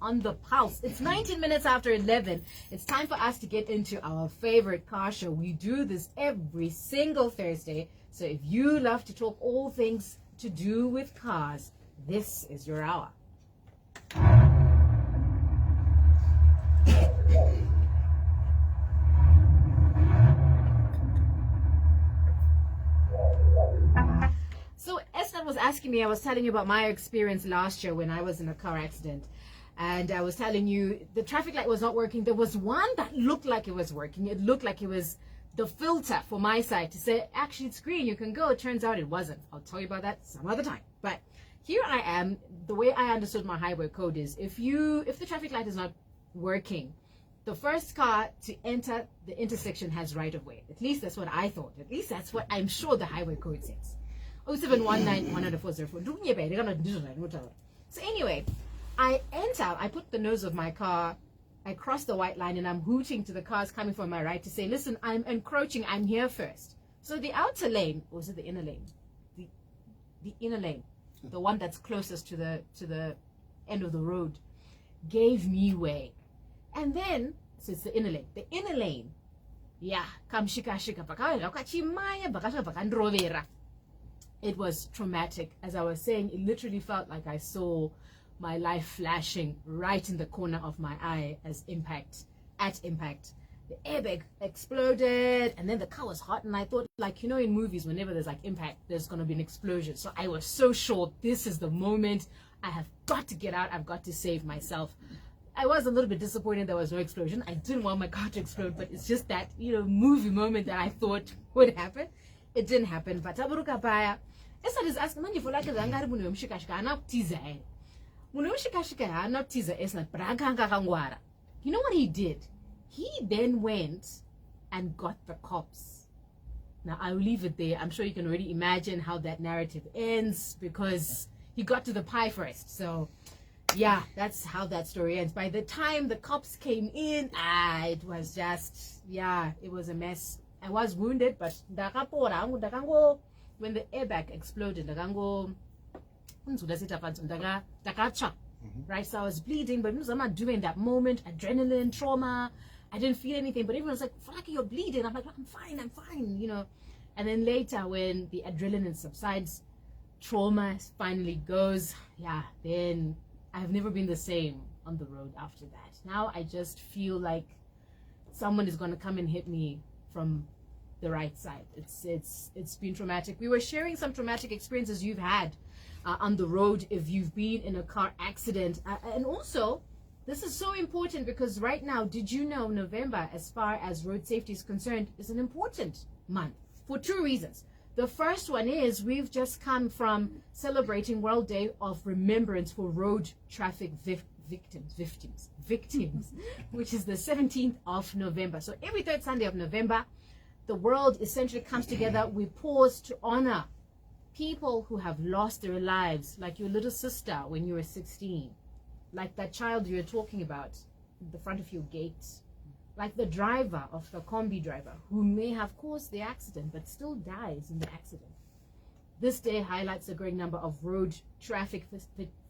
on the pulse. It's 19 minutes after 11. It's time for us to get into our favorite car show. We do this every single Thursday. So if you love to talk all things to do with cars, this is your hour. So Esther was asking me, I was telling you about my experience last year when I was in a car accident. And I was telling you the traffic light was not working. There was one that looked like it was working. It looked like it was the filter for my side to say, actually it's green, you can go. It turns out it wasn't. I'll tell you about that some other time. But here I am. The way I understood my highway code is if the traffic light is not working, the first car to enter the intersection has right of way. At least that's what I thought. At least that's what I'm sure the highway code says. 0719-10404. So anyway, I enter, I put the nose of my car, I cross the white line, and I'm hooting to the cars coming from my right to say, listen, I'm encroaching, I'm here first. So the outer lane, or was it the inner lane? The inner lane, the one that's closest to the end of the road, gave me way. And then, so it's the inner lane. The inner lane, yeah, it was traumatic. As I was saying, it literally felt like I saw my life flashing right in the corner of my eye as impact. The airbag exploded, and then the car was hot, and I thought, like, you know, in movies, whenever there's like impact, there's going to be an explosion. So I was so sure this is the moment. I have got to get out. I've got to save myself. I was a little bit disappointed there was no explosion. I didn't want my car to explode, but it's just that, you know, movie moment that I thought would happen. It didn't happen. But Taburukabaya, Esa is asking, man, you feel like a Zangari Munumshikashka, not teaser. Munumshikashka, not teaser, is not Brankangangwara. You know what he did? He then went and got the cops. Now, I'll leave it there. I'm sure you can already imagine how that narrative ends because he got to the pie first. So, yeah, that's how that story ends. By the time the cops came in, it was just, yeah, it was a mess. I was wounded, but when the airbag exploded, right? So I was bleeding, but I'm not doing that moment, adrenaline, trauma. I didn't feel anything, but everyone's like, Folake, you're bleeding. I'm like, I'm fine, you know. And then later, when the adrenaline subsides, trauma finally goes, yeah, then I've never been the same on the road after that. Now I just feel like someone is going to come and hit me from the right side. It's been traumatic. We were sharing some traumatic experiences you've had on the road if you've been in a car accident. And also, this is so important because right now, did you know November, as far as road safety is concerned, is an important month for two reasons. The first one is we've just come from celebrating World Day of Remembrance for Road Traffic Victims, which is the 17th of November. So every third Sunday of November, the world essentially comes together. We pause to honor people who have lost their lives, like your little sister when you were 16, like that child you were talking about in the front of your gate, like the driver of the combi driver who may have caused the accident but still dies in the accident. This day highlights the growing number of road traffic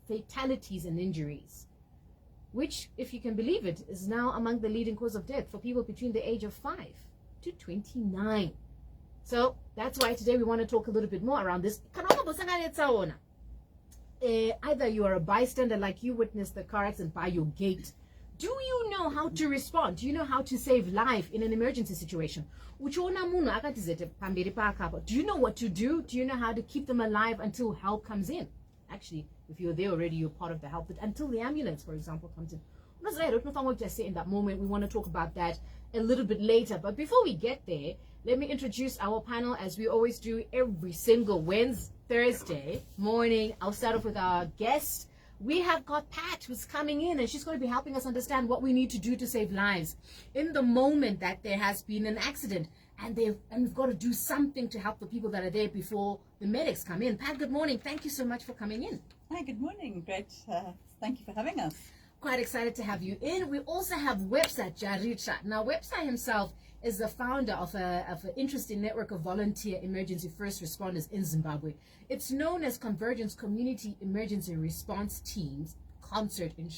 fatalities and injuries, which, if you can believe it, is now among the leading cause of death for people between the age of 5 to 29. So that's why today we want to talk a little bit more around this. Either you are a bystander, like you witnessed the car accident by your gate. Do you know how to respond? Do you know how to save life in an emergency situation? Do you know what to do? Do you know how to keep them alive until help comes in? Actually, if you're there already, you're part of the help, but until the ambulance, for example, comes in. I don't know if I want to say in that moment. We want to talk about that a little bit later. But before we get there, let me introduce our panel as we always do every single Thursday morning. I'll start off with our guest. We have got Pat, who's coming in, and she's going to be helping us understand what we need to do to save lives in the moment that there has been an accident, and we've got to do something to help the people that are there before the medics come in. Pat, good morning. Thank you so much for coming in. Hi, good morning. Great. Thank you for having us. Quite excited to have you in. We also have Website Jaricha. Now, Website himself is the founder of an interesting network of volunteer emergency first responders in Zimbabwe. It's known as Convergence Community Emergency Response Teams, concert in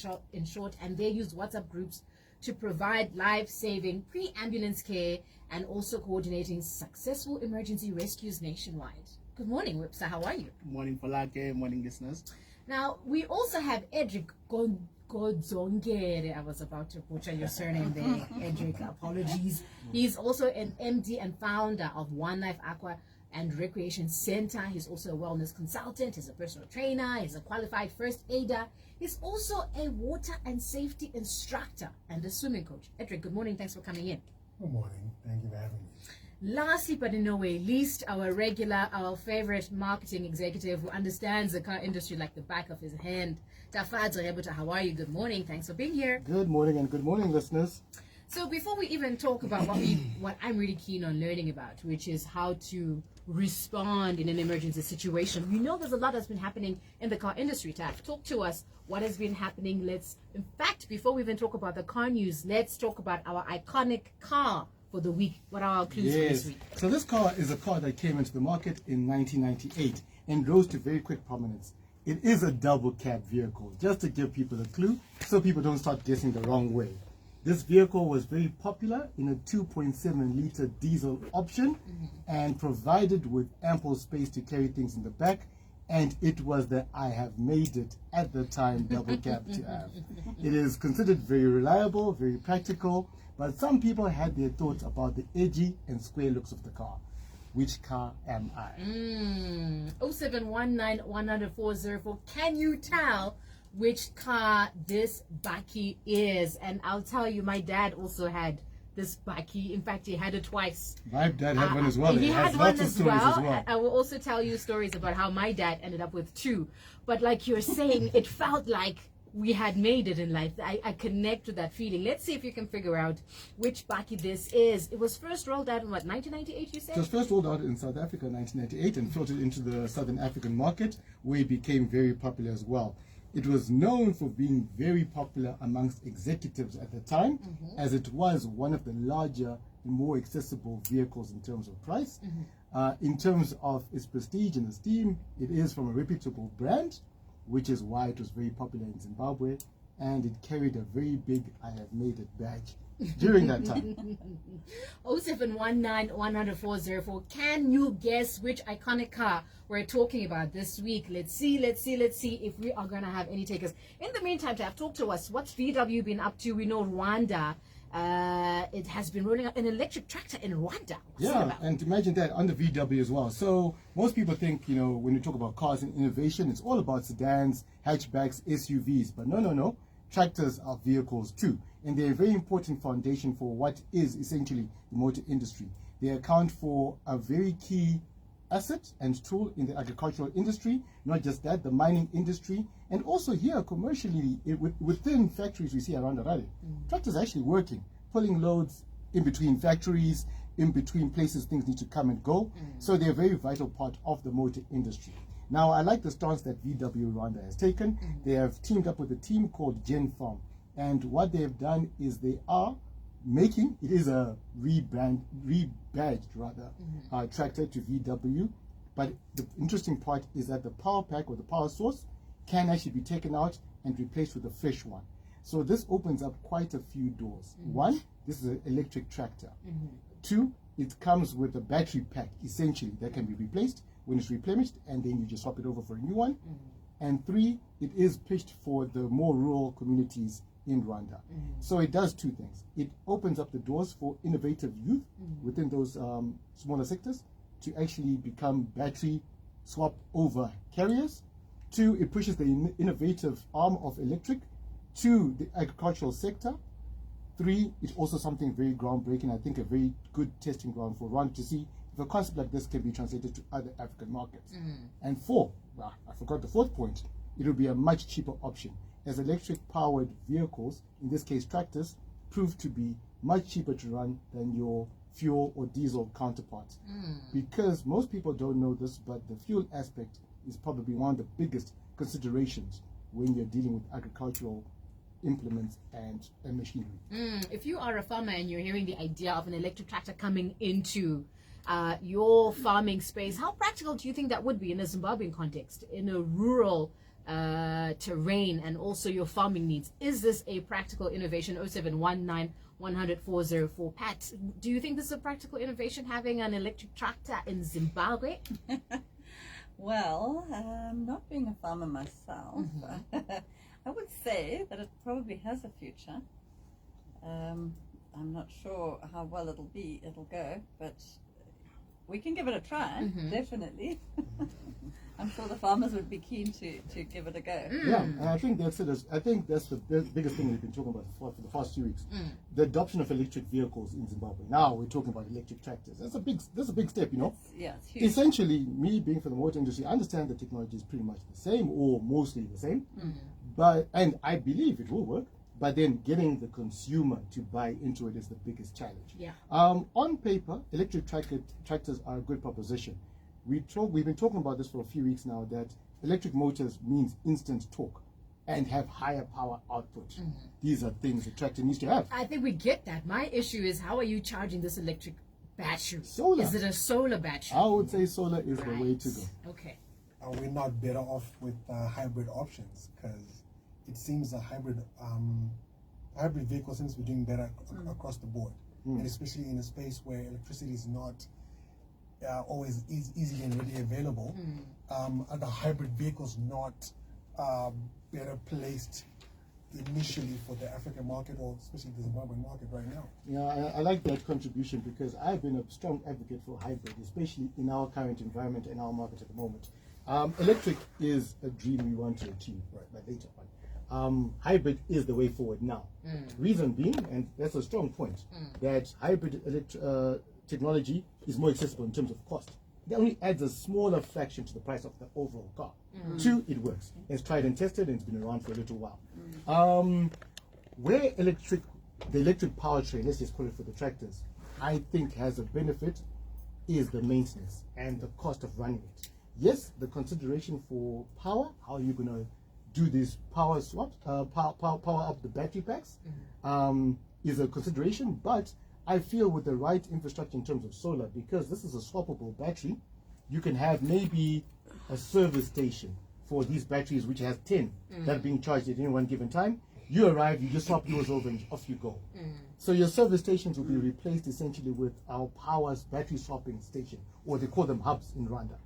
short, and they use WhatsApp groups to provide life-saving pre-ambulance care and also coordinating successful emergency rescues nationwide. Good morning, Wipsa. How are you? Morning, Folake. Morning, listeners. Now, we also have Edric Godzongere. I was about to butcher your surname there, Edric. Apologies. He's also an MD and founder of One Life Aqua and Recreation Center. He's also a wellness consultant. He's a personal trainer. He's a qualified first aider. He's also a water and safety instructor and a swimming coach. Edric, good morning. Thanks for coming in. Good morning. Thank you for having me. Lastly, but in no way least, our favorite marketing executive who understands the car industry like the back of his hand. Tafadze Rebuta, how are you? Good morning. Thanks for being here. Good morning and good morning, listeners. So before we even talk about what I'm really keen on learning about, which is how to respond in an emergency situation, we know there's a lot that's been happening in the car industry. Taf, talk to us what has been happening. In fact, before we even talk about the car news, let's talk about our iconic car for the week. What are our clues for this week? So this car is a car that came into the market in 1998 and rose to very quick prominence. It is a double cab vehicle, just to give people a clue so people don't start guessing the wrong way. This vehicle was very popular in a 2.7 liter diesel option and provided with ample space to carry things in the back, and it was the I have made it at the time double cab to have. It is considered very reliable, very practical, but some people had their thoughts about the edgy and square looks of the car. Which car am I? 0719-100-404. Can you tell which car this Baki is? And I'll tell you, my dad also had this Baki. In fact, he had it twice. My dad had one as well. He had one as well. as well. I will also tell you stories about how my dad ended up with two. But like you're saying, it felt like we had made it in life. I connect with that feeling. Let's see if you can figure out which Baki this is. It was first rolled out in what, 1998 you said? It was first rolled out in South Africa in 1998 and filtered into the Southern African market, where it became very popular as well. It was known for being very popular amongst executives at the time, as it was one of the larger and more accessible vehicles in terms of price. In terms of its prestige and esteem, it is from a reputable brand, which is why it was very popular in Zimbabwe, and it carried a very big I have made it badge during that time. 0719-100-404. Can you guess which iconic car we're talking about this week? Let's see if we are going to have any takers. In the meantime, Taf, talk to us. What's VW been up to? We know Rwanda. It has been rolling out an electric tractor in Rwanda. What's that about? And imagine that on the VW as well. So most people think, when you talk about cars and innovation, it's all about sedans, hatchbacks, SUVs. But no. Tractors are vehicles too. And they're a very important foundation for what is essentially the motor industry. They account for a very key asset and tool in the agricultural industry, not just that, the mining industry, and also here commercially within factories we see around Harare. Tractors are actually working, pulling loads in between factories, in between places things need to come and go. So they're a very vital part of the motor industry. Now, I like the stance that VW Rwanda has taken. They have teamed up with a team called Gen Farm, and what they have done is they are making, it is a rebadged tractor to VW, but the interesting part is that the power pack or the power source can actually be taken out and replaced with a fresh one. So this opens up quite a few doors. One, this is an electric tractor. Two, it comes with a battery pack essentially that can be replaced when it's replenished, and then you just swap it over for a new one. And three, it is pitched for the more rural communities in Rwanda. So it does two things. It opens up the doors for innovative youth within those smaller sectors to actually become battery swap over carriers. Two, it pushes the innovative arm of electric to the agricultural sector. Three, it's also something very groundbreaking, I think a very good testing ground for Rwanda to see if a concept like this can be translated to other African markets. And four, I forgot the fourth point, it will be a much cheaper option, as electric powered vehicles, in this case tractors, prove to be much cheaper to run than your fuel or diesel counterparts. Because most people don't know this, but the fuel aspect is probably one of the biggest considerations when you're dealing with agricultural implements and machinery. If you are a farmer and you're hearing the idea of an electric tractor coming into your farming space, how practical do you think that would be in a Zimbabwean context, in a rural terrain and also your farming needs. Is this a practical innovation? 0719 100 404. Pat, do you think this is a practical innovation, having an electric tractor in Zimbabwe? Well, not being a farmer myself, I would say that it probably has a future. I'm not sure how well it'll go, but we can give it a try, definitely. I'm sure the farmers would be keen to give it a go. Yeah, and I think that's it. I think that's the biggest thing we've been talking about for the past 2 weeks. The adoption of electric vehicles in Zimbabwe. Now we're talking about electric tractors. That's a big step, you know. It's huge. Essentially, me being from the motor industry, I understand the technology is pretty much the same or mostly the same. And I believe it will work. But then getting the consumer to buy into it is the biggest challenge. Yeah. On paper, electric tractors are a good proposition. We've been talking about this for a few weeks now, that electric motors means instant torque and have higher power output. These are things a tractor needs to have. I think we get that. My issue is, how are you charging this electric battery? Solar. Is it a solar battery? I would say solar is the way to go. Okay. Are we not better off with hybrid options? Because it seems a hybrid vehicle seems to be doing better across the board, and especially in a space where electricity is not always easily and readily available. Are the hybrid vehicles not better placed initially for the African market, or especially the Zimbabwean market right now? Yeah, I like that contribution, because I've been a strong advocate for hybrid, especially in our current environment and our market at the moment. Electric is a dream we want to achieve, right, but later on. Hybrid is the way forward now. Reason being, and that's a strong point, that hybrid technology is more accessible in terms of cost. It only adds a smaller fraction to the price of the overall car. Two, it works. It's tried and tested, and it's been around for a little while. Where the electric powertrain, let's just call it for the tractors, I think has a benefit is the maintenance and the cost of running it. Yes, the consideration for power, how are you going to do these power swaps, power up the battery packs, is a consideration, but I feel with the right infrastructure in terms of solar, because this is a swappable battery, you can have maybe a service station for these batteries, which has 10 that are being charged at any one given time. You arrive, you just swap yours over, and off you go. So your service stations will be replaced essentially with our power's battery swapping station, or they call them hubs in Rwanda.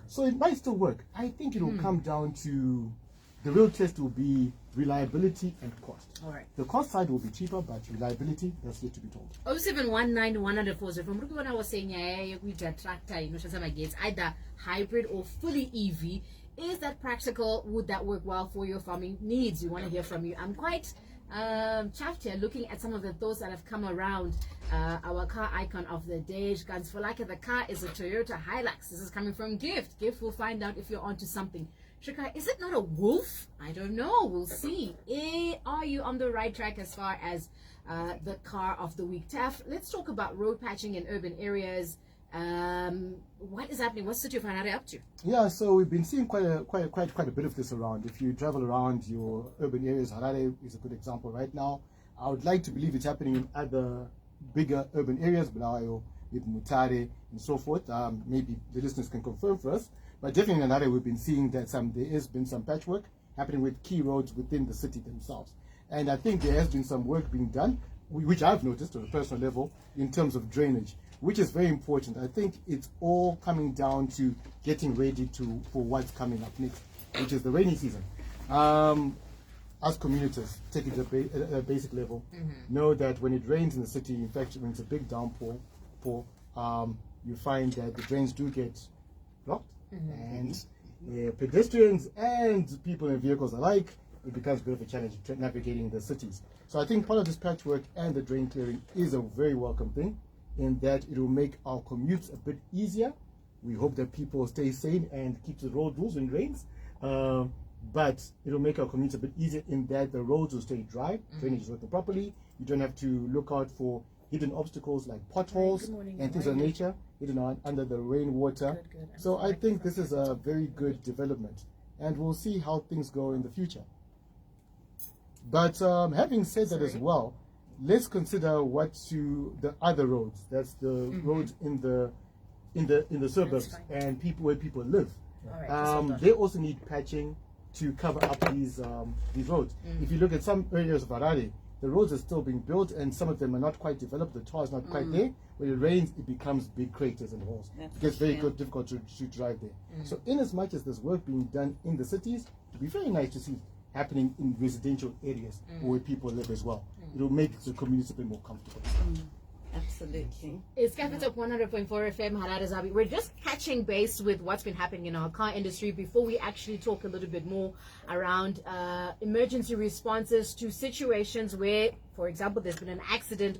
So it might still work. I think it will come down to, the real test will be reliability and cost. All right. The cost side will be cheaper, but reliability, that's yet to be told. 0719 100 404. From what I was saying, with the tractor, it's either hybrid or fully EV. Is that practical? Would that work well for your farming needs? We want to hear from you. I'm quite chuffed here looking at some of the thoughts that have come around our car icon of the day. Guns Folake, the car is a Toyota Hilux. This is coming from Gift. Gift will find out if you're onto something. Shaka, is it not a wolf? I don't know. We'll see. Are you on the right track as far as the car of the week? Taff, let's talk about road patching in urban areas. What is happening? What's City of Harare up to? Yeah, so we've been seeing quite a bit of this around. If you travel around your urban areas, Harare is a good example right now. I would like to believe it's happening in other bigger urban areas, Bulawayo, with Mutare and so forth. Maybe the listeners can confirm for us. But definitely in Harare, we've been seeing that there has been some patchwork happening with key roads within the city themselves. And I think there has been some work being done, which I've noticed on a personal level, in terms of drainage, which is very important. I think it's all coming down to getting ready for what's coming up next, which is the rainy season. As commuters, take it at a basic level, know that when it rains in the city, in fact, when it's a big downpour, you find that the drains do get blocked. And pedestrians and people in vehicles alike, it becomes a bit of a challenge navigating the cities. So I think part of this patchwork and the drain clearing is a very welcome thing, in that it will make our commutes a bit easier. We hope that people stay sane and keep the road rules when it rains. But it will make our commutes a bit easier in that the roads will stay dry, drainage is working properly. You don't have to look out for hidden obstacles like potholes and things of nature hidden under the rainwater. Good. So I think this is a very good development, and we'll see how things go in the future. But having said that as well, let's consider the other roads. That's the roads in the suburbs and where people live. All right, they also need patching to cover up these roads. If you look at some areas of Harare, the roads are still being built, and some of them are not quite developed. The tar is not quite there. When it rains, it becomes big craters and holes. It gets very difficult to drive there. So in as much as there's work being done in the cities, it'd be very nice to see happening in residential areas where people live as well. It'll make the community a bit more comfortable. Absolutely. It's Cafe Talk 100.4 FM, Harare Zabi. We're just catching base with what's been happening in our car industry before we actually talk a little bit more around emergency responses to situations where, for example, there's been an accident.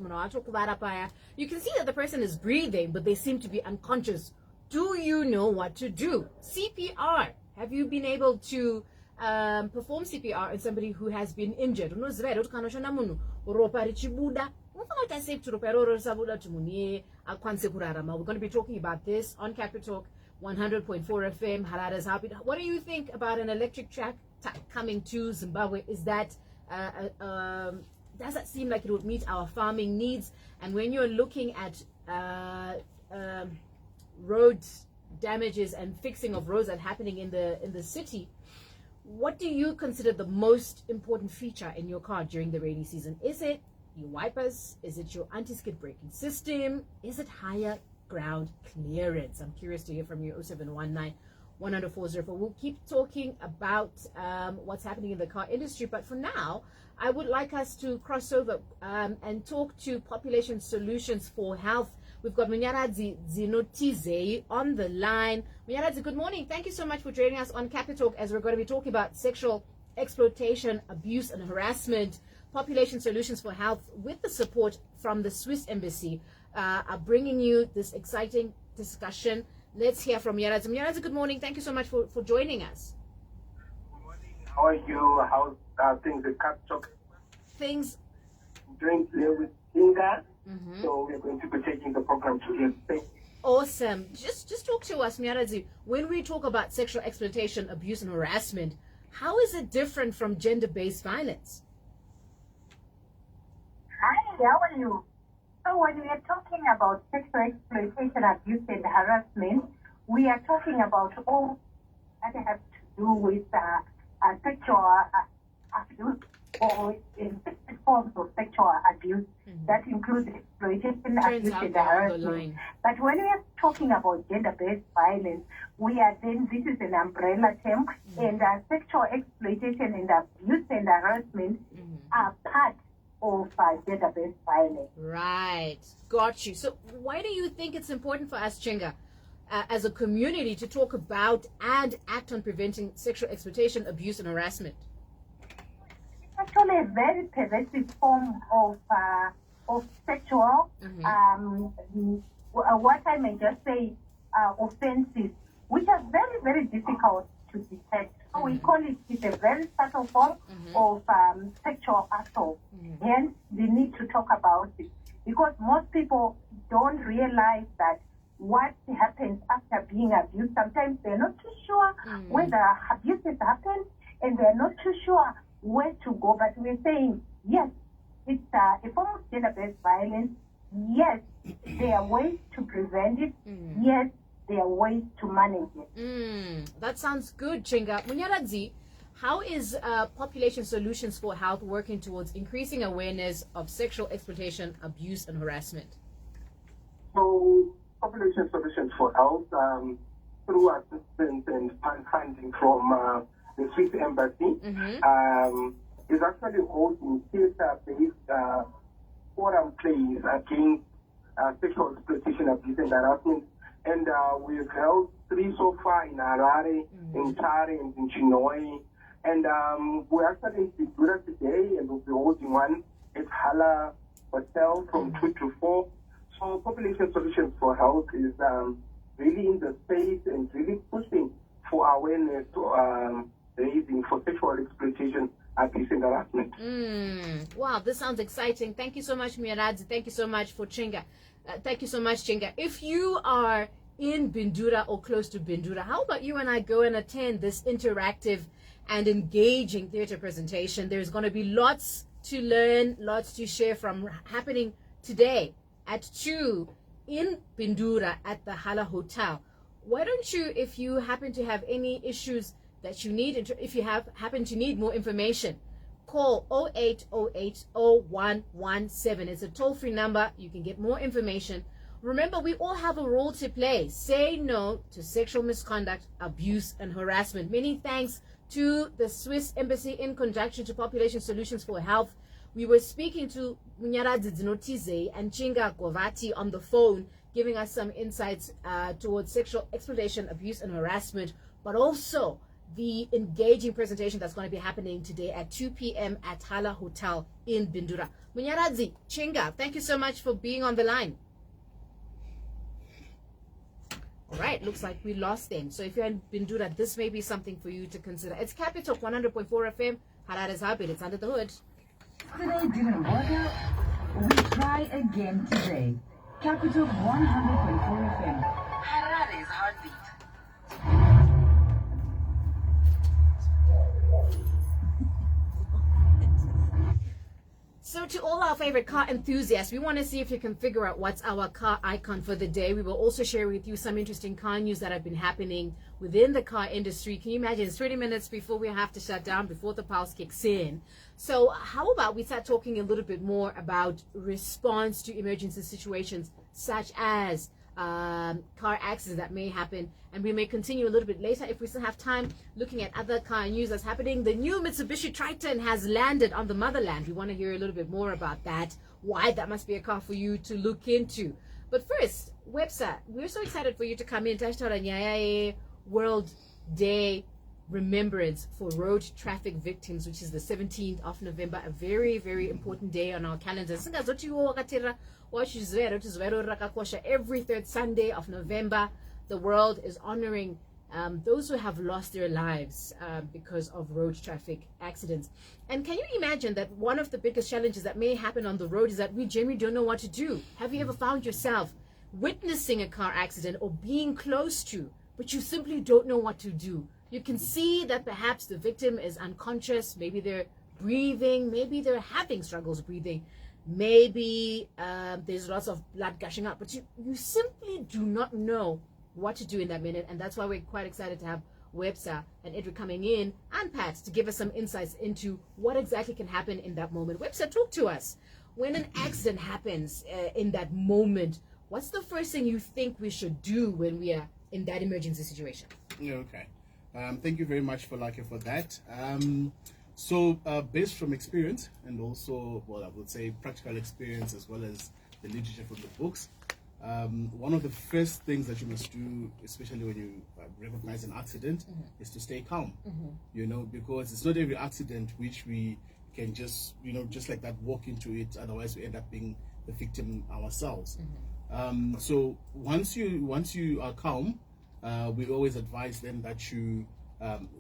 You can see that the person is breathing, but they seem to be unconscious. Do you know what to do? CPR. Have you been able to perform CPR on somebody who has been injured? We're going to be talking about this on Capital 100.4 FM. What do you think about an electric track coming to Zimbabwe? Is that does that seem like it would meet our farming needs? And when you're looking at road damages and fixing of roads that are happening in the city, what do you consider the most important feature in your car during the rainy season? Is it your wipers? Is it your anti-skid braking system? Is it higher ground clearance? I'm curious to hear from you. 0719 10404. We'll keep talking about what's happening in the car industry, but for now I would like us to cross over and talk to Population Solutions for Health. We've got Munyaradzi Zinotize on the line. Munyaradzi, good morning. Thank you so much for joining us on Capital as we're going to be talking about sexual exploitation, abuse and harassment. Population Solutions for Health, with the support from the Swiss Embassy, are bringing you this exciting discussion. Let's hear from Munyaradzi. Munyaradzi, good morning. Thank you so much for joining us. Good morning. How are you? How's things at Capital? Things Doing clear with Inga. So we're going to be taking the program to him. awesome. Just talk to us, Munyaradzi. When we talk about sexual exploitation, abuse and harassment, how is it different from gender-based violence? Hi, how are you? So when we are talking about sexual exploitation, abuse and harassment, we are talking about all that have to do with sexual abuse or forms of sexual abuse that include exploitation, abuse and harassment. But when we are talking about gender-based violence, we are then, this is an umbrella term, and sexual exploitation and abuse and harassment are part of gender-based violence. Right, got you. So why do you think it's important for us, Chinga, as a community, to talk about and act on preventing sexual exploitation, abuse and harassment? It's actually a very pervasive form of sexual, what I may just say, offenses, which are very, very difficult to detect. So we call it's a very subtle form of sexual assault. Hence, we need to talk about it because most people don't realize that what happens after being abused. Sometimes they're not too sure whether abuse has happened and they're not too sure where to go. But we're saying, yes, it's a form of gender-based violence. Yes, there are ways to prevent it. Yes, there are ways to manage it. That sounds good, Chinga. Munyaradzi, how is Population Solutions for Health working towards increasing awareness of sexual exploitation, abuse, and harassment? So, Population Solutions for Health, through assistance and funding from the Swiss Embassy, is actually holding theater-based forum plays against sexual exploitation, abuse, and harassment. And we've held 3 so far in Harare, in Tare, and in Chinhoyi. And we're actually in Bindura today, and we'll be holding one at Hala Hotel from 2 to 4. So Population Solutions for Health is really in the space and really pushing for awareness raising for sexual exploitation, abuse, and harassment. Wow, this sounds exciting. Thank you so much, Munyaradzi. Thank you so much for Chinga. Thank you so much, Chinga. If you are in Bindura or close to Bindura, how about you and I go and attend this interactive and engaging theater presentation? There's going to be lots to learn, lots to share from happening today at 2 in Bindura at the Hala Hotel. Why don't you, if you happen to have any issues that you need, if you happen to need more information, call 0808-0117. It's a toll-free number. You can get more information. Remember, we all have a role to play. Say no to sexual misconduct, abuse, and harassment. Many thanks to the Swiss Embassy in conjunction to Population Solutions for Health. We were speaking to Munyaradzi Dzinotize and Chinga Govati on the phone, giving us some insights towards sexual exploitation, abuse, and harassment, but also the engaging presentation that's going to be happening today at 2 p.m. at Hala Hotel in Bindura. Munyaradzi, Chinga, thank you so much for being on the line. All right, looks like we lost them. So if you're in Bindura, this may be something for you to consider. It's Capital 100.4 FM. Harare's Habit. It's Under the Hood. Today didn't work out? We try again today. Capital 100.4 FM. Harare's Heartbeat. So to all our favorite car enthusiasts, we want to see if you can figure out what's our car icon for the day. We will also share with you some interesting car news that have been happening within the car industry. Can you imagine? It's 20 minutes before we have to shut down, before the pulse kicks in. So how about we start talking a little bit more about response to emergency situations, such as car accidents that may happen, and we may continue a little bit later if we still have time, looking at other car news that's happening. The new Mitsubishi Triton has landed on the motherland. We want to hear a little bit more about that, why that must be a car for you to look into. But first, website, we're so excited for you to come in. World Day Remembrance for Road Traffic Victims, which is the 17th of November, a very, very important day on our calendar. Every third Sunday of November, the world is honoring those who have lost their lives because of road traffic accidents. And can you imagine that one of the biggest challenges that may happen on the road is that we generally don't know what to do? Have you ever found yourself witnessing a car accident or being close to, but you simply don't know what to do? You can see that perhaps the victim is unconscious, maybe they're breathing, maybe they're having struggles breathing, maybe there's lots of blood gushing out, but you simply do not know what to do in that minute. And that's why we're quite excited to have Webster and Edric coming in, and Pat, to give us some insights into what exactly can happen in that moment. Webster, talk to us. When an accident happens in that moment, what's the first thing you think we should do when we are in that emergency situation? Yeah, okay. Thank you very much, Folake, for that. So based from experience and also, well, I would say practical experience as well as the literature from the books, one of the first things that you must do, especially when you recognize an accident, is to stay calm, you know, because it's not every accident which we can just, you know, just like that walk into it. Otherwise we end up being the victim ourselves. So once you are calm, we always advise them that you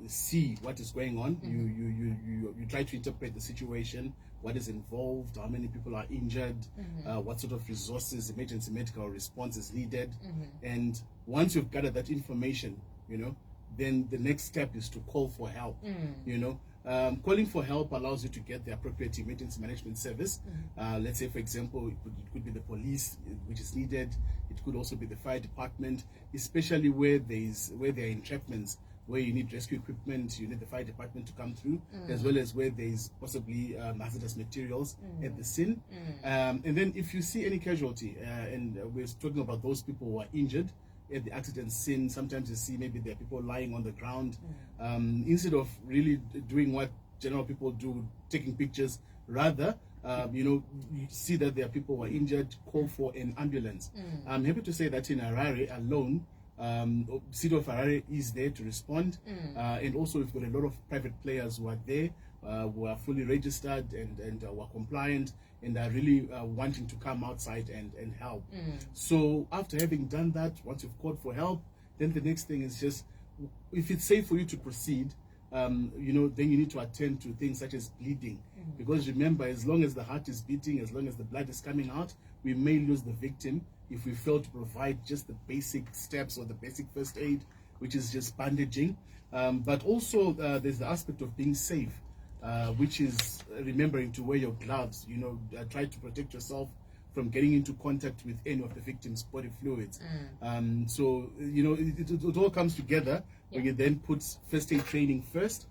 see what is going on. You try to interpret the situation, what is involved, how many people are injured, what sort of resources, emergency medical response is needed. And once you've gathered that information, you know, then the next step is to call for help. You know, calling for help allows you to get the appropriate emergency management service. Let's say, for example, it could be the police, which is needed. It could also be the fire department, especially where there are entrapments, where you need rescue equipment, you need the fire department to come through, as well as where there is possibly hazardous materials at the scene. And then if you see any casualty, and we're talking about those people who are injured at the accident scene, sometimes you see maybe there are people lying on the ground. Instead of really doing what general people do, taking pictures, rather, you know, you see that there are people who are injured, call for an ambulance. I'm happy to say that in Harare alone, City of Harare is there to respond, and also we've got a lot of private players who are there, who are fully registered and who are compliant and are really wanting to come outside and help. So after having done that, once you've called for help, then the next thing is just, if it's safe for you to proceed, you know, then you need to attend to things such as bleeding. Because remember, as long as the heart is beating, as long as the blood is coming out, we may lose the victim if we fail to provide just the basic steps or the basic first aid, which is just bandaging. But also there's the aspect of being safe, which is remembering to wear your gloves, you know, try to protect yourself from getting into contact with any of the victim's body fluids. So, you know, it all comes together where you then put first aid training first,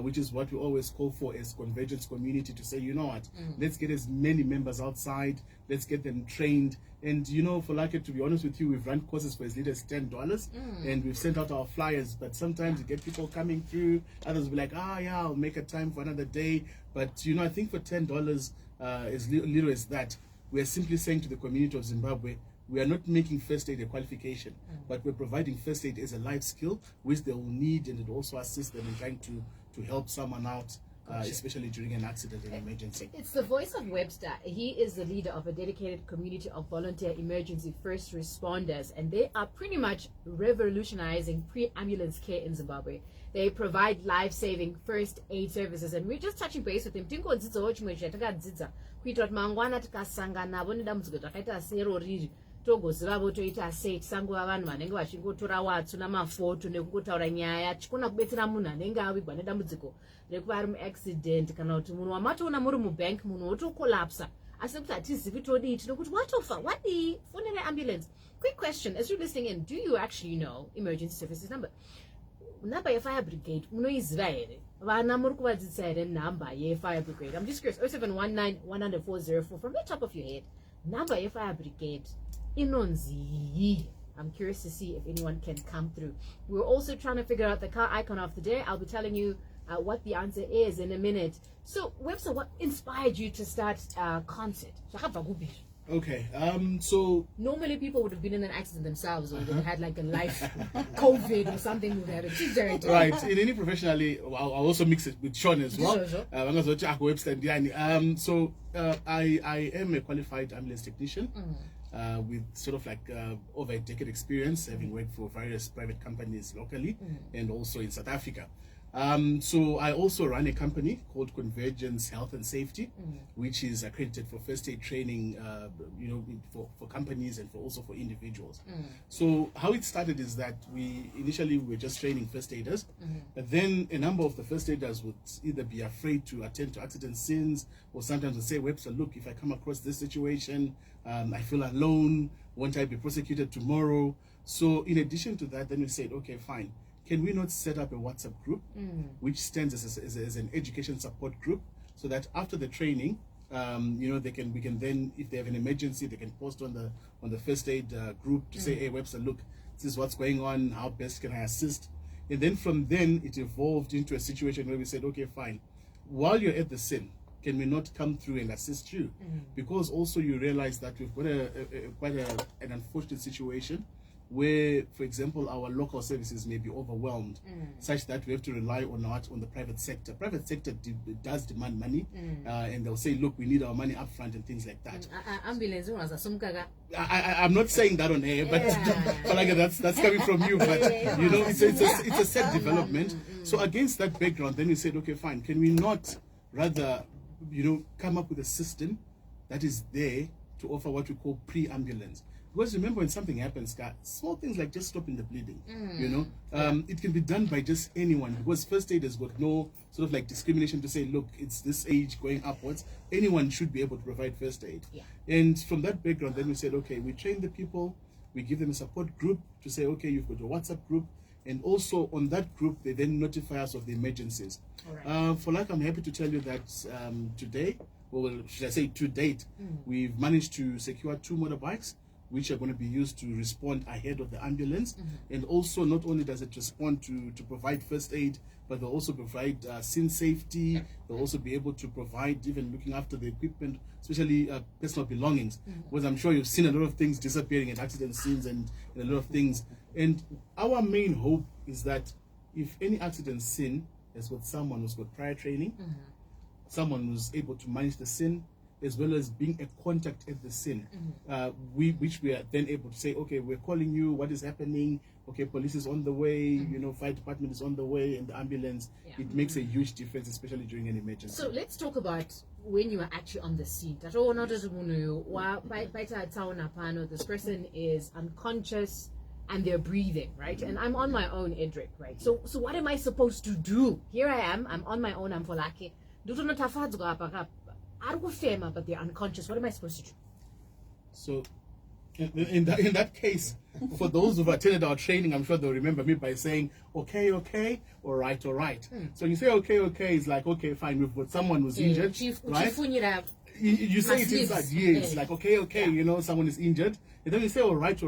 which is what we always call for as convergence community, to say, you know what, let's get as many members outside, let's get them trained. And you know, Folake, to be honest with you, we've run courses for as little as $10, and we've sent out our flyers, but sometimes you get people coming through, others will be like, yeah, I'll make a time for another day. But you know, I think for $10, as little as that, we are simply saying to the community of Zimbabwe, we are not making first aid a qualification, but we're providing first aid as a life skill, which they will need, and it also assists them in trying to help someone out, especially during an accident and emergency. It's the voice of Webster. He is the leader of a dedicated community of volunteer emergency first responders, and they are pretty much revolutionizing pre-ambulance care in Zimbabwe. They provide life-saving first aid services, and we're just touching base with them. togoziva votoita sei tisanguva vanhu vanenge vachingotora watsu namafoto nekungotaura nyaya tichikona kubetsera munhu anenge avigwa nedambudziko rekuva ari muaccident kana kuti munhu wamatoona muri mubank munhu wotokolapsa asi kuti hatizivi todii tinokuti watofa wadii fonere ambulance. Quick question, as you're listening in, do you actually know emergency services number yefire brigade munoiziva here? Vana muri kuvadzidzisa here number yefire brigade? I'm just curious. 0719-100-404 from the top of your head, number yefire brigade inonzi. I'm curious to see if anyone can come through. We're also trying to figure out the car icon of the day. I'll be telling you what the answer is in a minute. So Webster, what inspired you to start a concert? Okay, so normally people would have been in an accident themselves, or they had like a life COVID or something with that. Right, in any professionally, I'll also mix it with Sean as well. Sure. So I am a qualified ambulance technician with sort of like over a decade experience, having worked for various private companies locally and also in South Africa. So I also run a company called Convergence Health and Safety, which is accredited for first aid training, for companies and also for individuals. So how it started is that we initially were just training first aiders, but then a number of the first aiders would either be afraid to attend to accident scenes, or sometimes would say, Webster, look, if I come across this situation, I feel alone, won't I be prosecuted tomorrow? So in addition to that, then we said, okay, fine. Can we not set up a WhatsApp group, which stands as an education support group, so that after the training, we can then, if they have an emergency, they can post on the first aid group to say, hey, Webster, look, this is what's going on. How best can I assist? And then from then, it evolved into a situation where we said, okay, fine. While you're at the scene, can we not come through and assist you? Because also you realize that we've got quite an unfortunate situation, where, for example, our local services may be overwhelmed, such that we have to rely on the private sector. Private sector does demand money, and they'll say, look, we need our money up front and things like that. I'm not saying that on air, but like that's coming from you. But it's a set development. So against that background, then we said, okay, fine. Can we not rather, come up with a system that is there to offer what we call pre-ambulance? Because remember, when something happens, small things like just stopping the bleeding, it can be done by just anyone, because first aid has got no sort of like discrimination to say, look, it's this age going upwards. Anyone should be able to provide first aid. Yeah. And from that background, then we said, okay, we train the people, we give them a support group to say, okay, you've got a WhatsApp group, and also on that group, they then notify us of the emergencies. Right. Folake, I'm happy to tell you that today, or should I say to date, we've managed to secure 2 motorbikes, which are going to be used to respond ahead of the ambulance. And also, not only does it respond to provide first aid, but they'll also provide scene safety. They'll also be able to provide even looking after the equipment, especially personal belongings. Because I'm sure you've seen a lot of things disappearing at accident scenes and a lot of things. And our main hope is that if any accident scene has got someone who's got prior training, someone who's able to manage the scene, as well as being a contact at the scene, which we are then able to say, okay, we're calling you, what is happening? Okay, police is on the way, fire department is on the way, and the ambulance. It makes a huge difference, especially during an emergency. So let's talk about when you are actually on the scene. This person is unconscious and they're breathing, right? And I'm on my own, Edric, right? So what am I supposed to do? Here I am, I'm on my own, I'm Folake. So In that case, for those who've attended our training, I'm sure they'll remember me by saying, okay, all right. So when you say, okay, it's like, okay, fine, we've got someone who's injured, right? You say it inside, yes, like, okay, you know, someone is injured. And then you say, all right,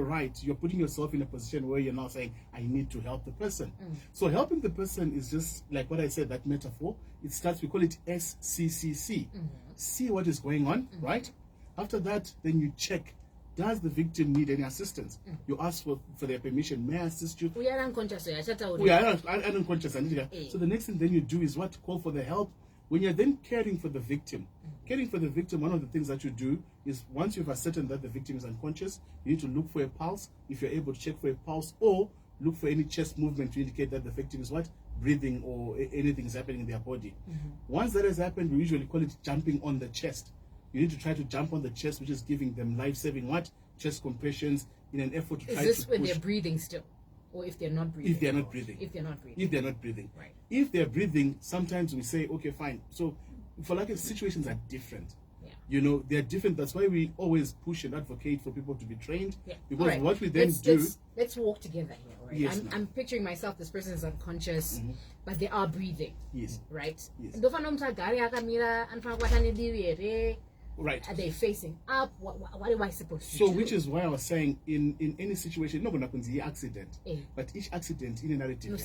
you're putting yourself in a position where you're now saying, I need to help the person. So helping the person is just like what I said, that metaphor. It starts, we call it SCCC. See what is going on, right? After that, then you check, does the victim need any assistance? You ask for their permission. May I assist you? We are unconscious. We are unconscious. So the next thing then you do is what? Call for the help. When you're then caring for the victim, one of the things that you do is once you've ascertained that the victim is unconscious, you need to look for a pulse. If you're able to check for a pulse, or look for any chest movement to indicate that the victim is what? Breathing, or anything is happening in their body. Once that has happened, we usually call it jumping on the chest. You need to try to jump on the chest, which is giving them life-saving what? Chest compressions in an effort to try to push. Is this when they're breathing still? Or if they're not breathing? If they're not breathing. If they're not breathing. If they're not breathing. Right. If they're breathing, sometimes we say, okay, fine. So for like situations are different. Yeah. You know, they're different. That's why we always push and advocate for people to be trained. Yeah. Because right. what we then do... Let's walk together here, right? Yes, I'm picturing myself, this person is unconscious, but they are breathing. Yes. Right? Yes. Right. Are they facing up? What am I supposed to do? So, which is why I was saying, in any situation, not going to happen accident, but each accident in a narrative.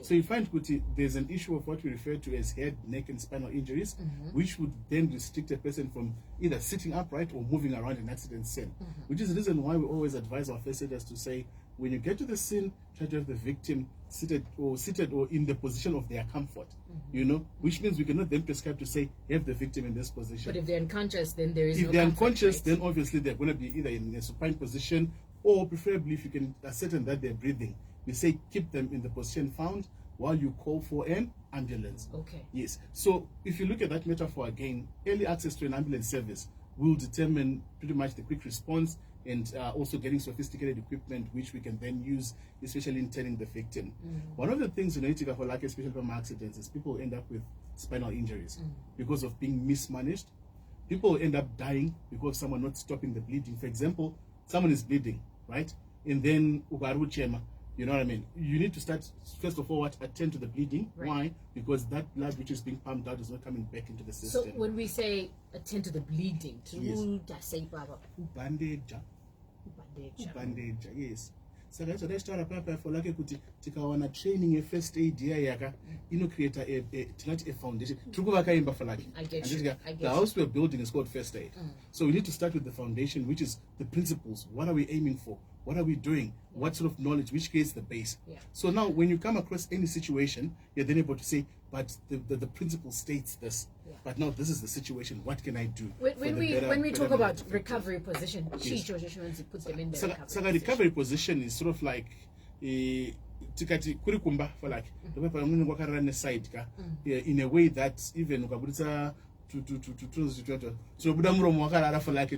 So you find there's an issue of what we refer to as head, neck, and spinal injuries, which would then restrict a person from either sitting upright or moving around an accident scene. Which is the reason why we always advise our first aiders to say, when you get to the scene, try to have the victim seated or in the position of their comfort. You know, which means we cannot then prescribe to say have the victim in this position. But if they're unconscious, then there is if no they're comfort, unconscious, right? then obviously they're going to be either in a supine position, or preferably if you can ascertain that they're breathing, we say keep them in the position found while you call for an ambulance. Okay. Yes. So if you look at that metaphor again, early access to an ambulance service will determine pretty much the quick response, and also getting sophisticated equipment which we can then use, especially in turning the victim. One of the things in Folake, especially from accidents, is people end up with spinal injuries because of being mismanaged. People end up dying because someone not stopping the bleeding. For example, someone is bleeding, right? And then ugaru chema. You know what I mean? You need to start, first of all, attend to the bleeding. Right. Why? Because that blood which is being pumped out is not coming back into the system. So when we say attend to the bleeding, bandage, yes. Saka icho daitaura papa Folake kuti tikawana training ye first aid yaka create a foundation. Vakaimba Folake. I get you. The house we're building is called first aid. So we need to start with the foundation, which is the principles. What are we aiming for? What are we doing? What sort of knowledge? Which creates the base? Yeah. So now when you come across any situation, you're then able to say, but the principle states this. Yeah. But now this is the situation. What can I do? When we talk about recovery position, Yes. puts them in the So recovery recovery position is sort of like tikati kuri kumba Folake. The side in a way that even ukaburitsa tinobuda muromo wakarara Folake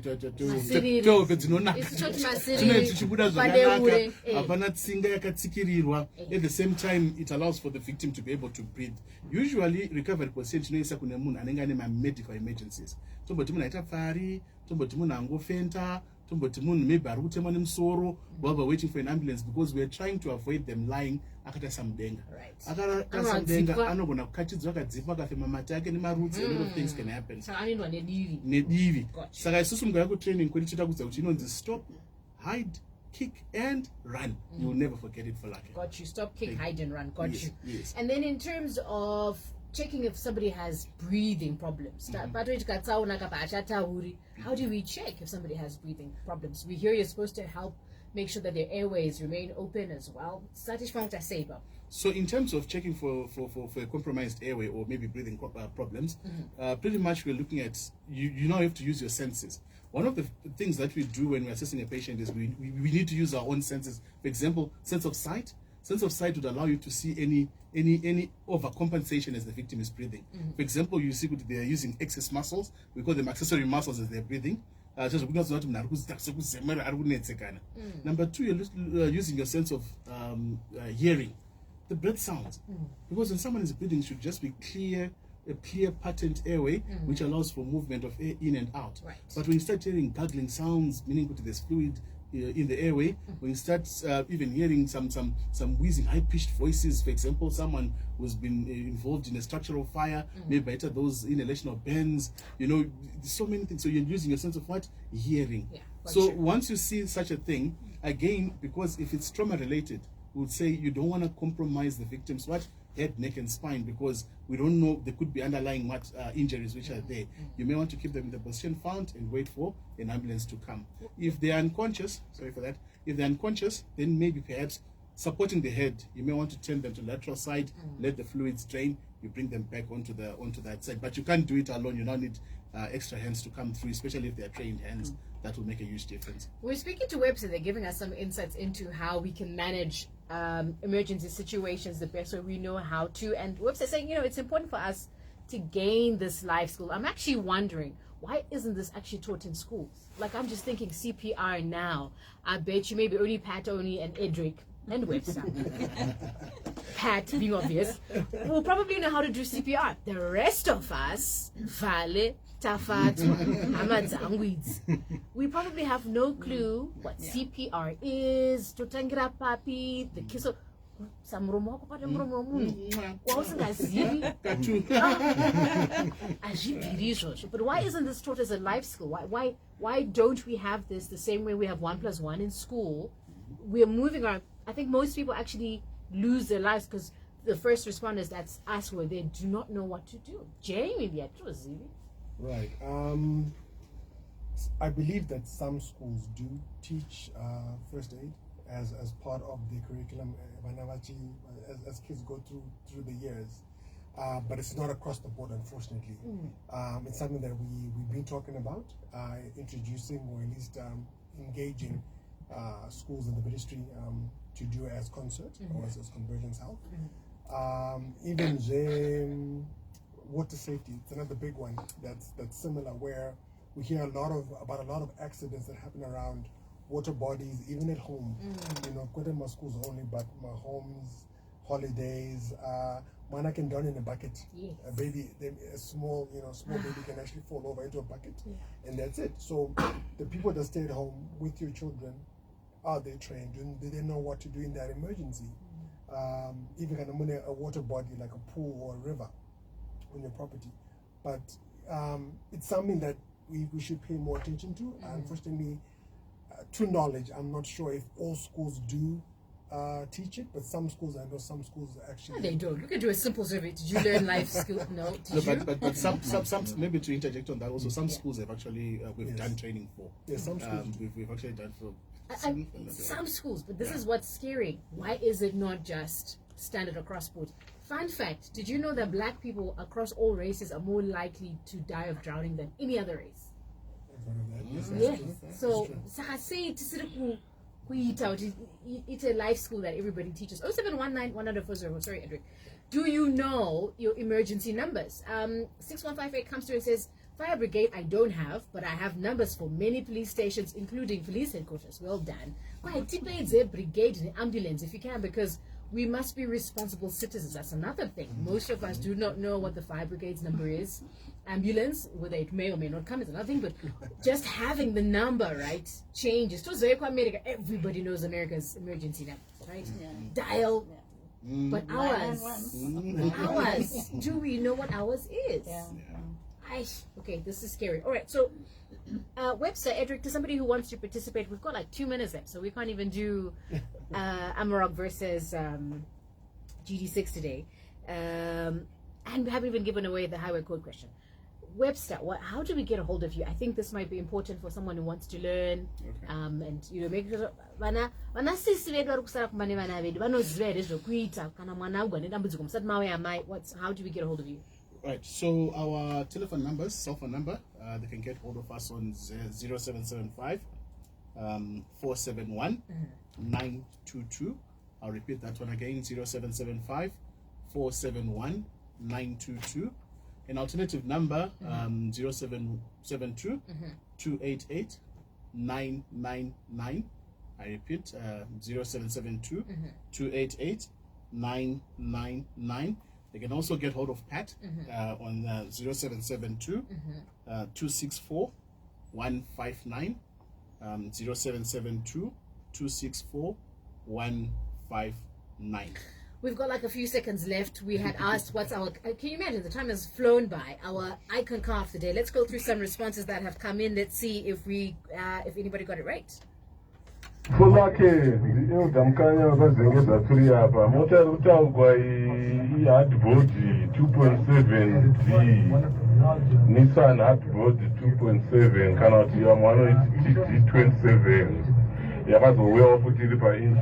tichibuda zvakanaka hapana tsinga yakatsikirirwa. At the same time, it allows for the victim to be able to breathe. Usually recovery position tinoisa kune munhu anenge ane medical emergencies. Tomboti munhu aita pfari, tomboti munhu angofenta, tomboti munhu maybe ari kutemwa nemusoro while we're waiting for an ambulance, because we're trying to avoid them lying akata samudenga. Right. Akata samudenga anogona kukachidzwa akadzipa akafema mate ake nemarutsi. A lot of things can happen. Nedivi. Saka isusu mugara kutraining kwedu tinoita kudza kuti inonzi stop, hide, kick and run. You will never forget it, Folake. Got you. Stop, kick, hide, and run. Got you. Yes. And then in terms of checking if somebody has breathing problems, how do we check if somebody has breathing problems? We hear you're supposed to help make sure that their airways remain open as well. So in terms of checking for a compromised airway or maybe breathing problems, pretty much we're looking at, you now have to use your senses. One of the things that we do when we're assessing a patient is we need to use our own senses. For example, sense of sight. Sense of sight would allow you to see any overcompensation as the victim is breathing. For example, you see they're using excess muscles. We call them accessory muscles as they're breathing. Number two, you're using your sense of hearing, the breath sounds. Because when someone is breathing, it should just be a clear patent airway, which allows for movement of air in and out. Right. But when you start hearing gargling sounds, meaning there's fluid in the airway, when you start even hearing some wheezing, high-pitched voices, for example, someone who's been involved in a structural fire, maybe better those inhalational burns, there's so many things. So you're using your sense of what? Hearing. Yeah, so once you see such a thing, again, because if it's trauma-related, we would say you don't want to compromise the victim's what? Head, neck, and spine, because we don't know, there could be underlying injuries which are there. You may want to keep them in the position found and wait for an ambulance to come. If they are unconscious, sorry for that, if they're unconscious, then maybe perhaps supporting the head, you may want to turn them to the lateral side, let the fluids drain, you bring them back onto that side. But you can't do it alone. You now need extra hands to come through, especially if they're trained hands. That will make a huge difference. We're speaking to Webster. They're giving us some insights into how we can manage emergency situations the best way we know how to. And Webster saying, it's important for us to gain this life skill. I'm actually wondering, why isn't this actually taught in schools? Like, I'm just thinking CPR now. I bet you maybe only Pat, and Edric, and Webster. Pat, being obvious, will probably know how to do CPR. The rest of us, Vale, Tafatu, Hamadzangwids, we probably have no clue what CPR is. Totangira papi, the kiss of Samromo, but why isn't this taught as a life skill? Why don't we have this the same way we have 1+1 in school? We're moving on. I think most people actually lose their lives because the first responders, that's us, where they do not know what to do. Jamie, right. I believe that some schools do teach first aid as part of the curriculum as kids go through the years. But it's not across the board, unfortunately. It's something that we've been talking about, introducing or at least engaging schools in the ministry to do as concert or as convergence health. Even water safety, it's another big one that's similar, where we hear about a lot of accidents that happen around water bodies, even at home. Not my schools only, but my homes, holidays. Mana can drown in a bucket. Yes. A baby, a small baby can actually fall over into a bucket, and that's it. So the people that stay at home with your children, are they trained? Do they know what to do in that emergency? Even a water body like a pool or a river on your property. But it's something that we should pay more attention to. Unfortunately, to knowledge, I'm not sure if all schools do teach it, but some schools, I know some schools actually. No, they don't. Look at do a simple survey. Did you learn life skills? No. But some maybe to interject on that also, some schools have actually we've done training for. Yes, some schools. We've actually done for. Some schools, but this is what's scary. Why is it not just standard across board? Fun fact: did you know that black people across all races are more likely to die of drowning than any other race? Yes. So I say it's a life school that everybody teaches. 0719-10040. Sorry, Edric. Do you know your emergency numbers? 6158 comes through and says, fire brigade, I don't have, but I have numbers for many police stations, including police headquarters. Well done. Why, it's a brigade and ambulance if you can, because we must be responsible citizens. That's another thing. Most of us do not know what the fire brigade's number is. Ambulance, whether it may or may not come, is another thing, but just having the number, right, changes. To America, everybody knows America's emergency number, right? Dial. But ours, do we know what ours is? Okay, this is scary. All right, so Webster, Edric, to somebody who wants to participate, we've got like 2 minutes left, so we can't even do Amarok versus GD6 today. And we haven't even given away the highway code question. Webster, how do we get a hold of you? I think this might be important for someone who wants to learn, and make sure how do we get a hold of you? Right, so our telephone numbers, cell phone number, they can get hold of us on 0775 471 922. I'll repeat that one again, 0775 471 922. An alternative number, 0772 288 999. I repeat, 0772 288 999. They can also get hold of Pat on 0772 264 159. 0772 264 159. We've got like a few seconds left. We had asked what's our, can you imagine, the time has flown by, our icon car of the day. Let's go through some responses that have come in. Let's see if anybody got it right. Folake, ndamkanya vakazengeza turi apa. Mota rutaugwa hardboard 2.7D. Nissan hardboard 2.7 kana kuti vamwe D27. Yakazowea futi iri painch.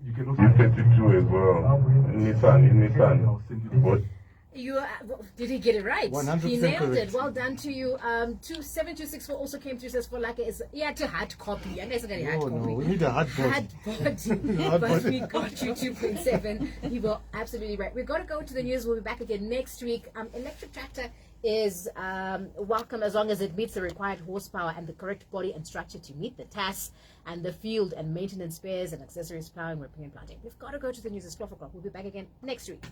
You can also 32 as well. Nissan. But Did he get it right? 100% He nailed correct. it. Well done to you. 27264 also came through, says Folake is to hard copy. I guess I hard Oh, copy. no, we need a hard body. Hard body. Hard But body. we got you 2.7. You were absolutely right. We've got to go to the news. We'll be back again next week. Electric tractor is welcome as long as it meets the required horsepower and the correct body and structure to meet the tasks and the field and maintenance spares and accessories, plowing, ripping and planting. We've got to go to the news. It's 12 o'clock. We'll be back again next week.